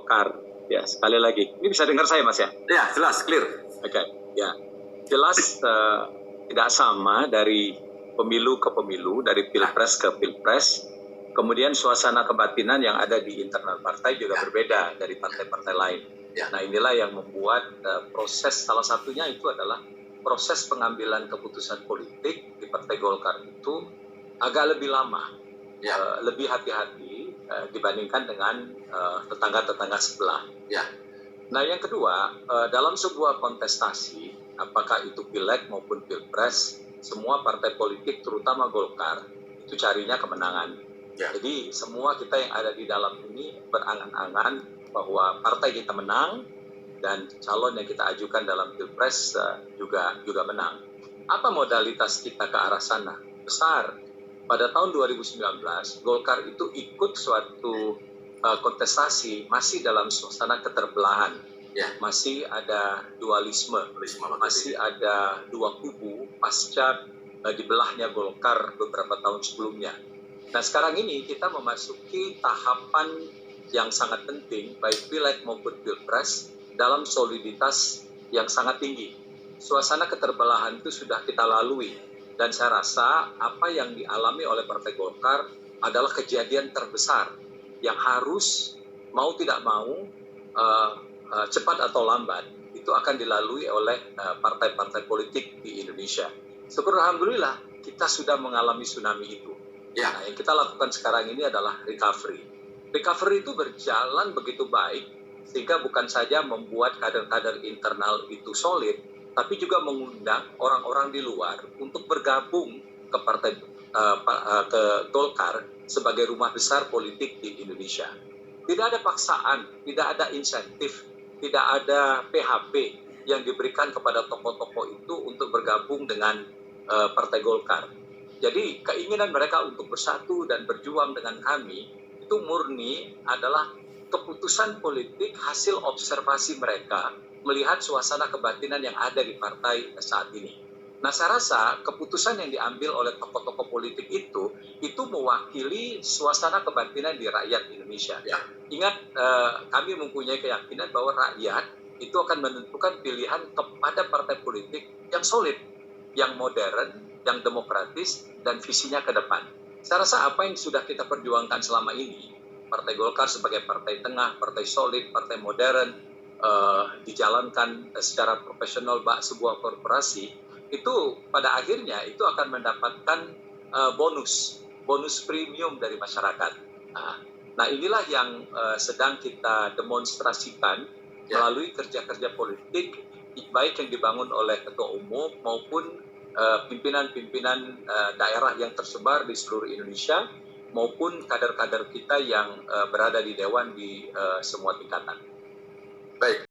Golkar. Ya, sekali lagi. Ini bisa dengar saya, Mas ya? Ya, jelas, clear. Oke, ya. Jelas tidak sama dari pemilu ke pemilu, dari pilpres ke pilpres. Kemudian suasana kebatinan yang ada di internal partai juga berbeda dari partai-partai lain. Nah, inilah yang membuat proses, salah satunya itu adalah proses pengambilan keputusan politik di Partai Golkar itu agak lebih lama, lebih hati-hati dibandingkan dengan tetangga-tetangga sebelah. Nah, yang kedua, dalam sebuah kontestasi, apakah itu pileg maupun pilpres, semua partai politik, terutama Golkar, itu carinya kemenangan. Jadi semua kita yang ada di dalam ini berangan-angan bahwa partai kita menang dan calon yang kita ajukan dalam pilpres juga menang. Apa modalitas kita ke arah sana? Besar. Pada tahun 2019, Golkar itu ikut suatu kontestasi masih dalam suasana keterbelahan. Masih ada dualisme, masih ada dua kubu pasca dibelahnya Golkar beberapa tahun sebelumnya. Nah, sekarang ini kita memasuki tahapan yang sangat penting, baik pileg maupun pilpres, dalam soliditas yang sangat tinggi. Suasana keterbelahan itu sudah kita lalui, dan saya rasa apa yang dialami oleh Partai Golkar adalah kejadian terbesar yang harus, mau tidak mau, cepat atau lambat, itu akan dilalui oleh partai-partai politik di Indonesia. Syukur alhamdulillah, kita sudah mengalami tsunami itu. Nah, yang kita lakukan sekarang ini adalah recovery. Recovery itu berjalan begitu baik, sehingga bukan saja membuat kader-kader internal itu solid, tapi juga mengundang orang-orang di luar untuk bergabung ke partai ke Golkar sebagai rumah besar politik di Indonesia. Tidak ada paksaan, tidak ada insentif, tidak ada PHP yang diberikan kepada tokoh-tokoh itu untuk bergabung dengan Partai Golkar. Jadi keinginan mereka untuk bersatu dan berjuang dengan kami itu murni adalah keputusan politik hasil observasi mereka melihat suasana kebatinan yang ada di partai saat ini. Nah, saya rasa keputusan yang diambil oleh tokoh-tokoh politik itu mewakili suasana kebatinan di rakyat Indonesia. Ingat, kami mempunyai keyakinan bahwa rakyat itu akan menentukan pilihan kepada partai politik yang solid, yang modern, yang demokratis, dan visinya ke depan. Saya rasa apa yang sudah kita perjuangkan selama ini, Partai Golkar sebagai partai tengah, partai solid, partai modern, dijalankan secara profesional sebuah korporasi, itu pada akhirnya itu akan mendapatkan bonus premium dari masyarakat. Nah, inilah yang sedang kita demonstrasikan melalui kerja-kerja politik, baik yang dibangun oleh Ketua Umum maupun pimpinan-pimpinan daerah yang tersebar di seluruh Indonesia, maupun kader-kader kita yang berada di Dewan di semua tingkatan. Baik.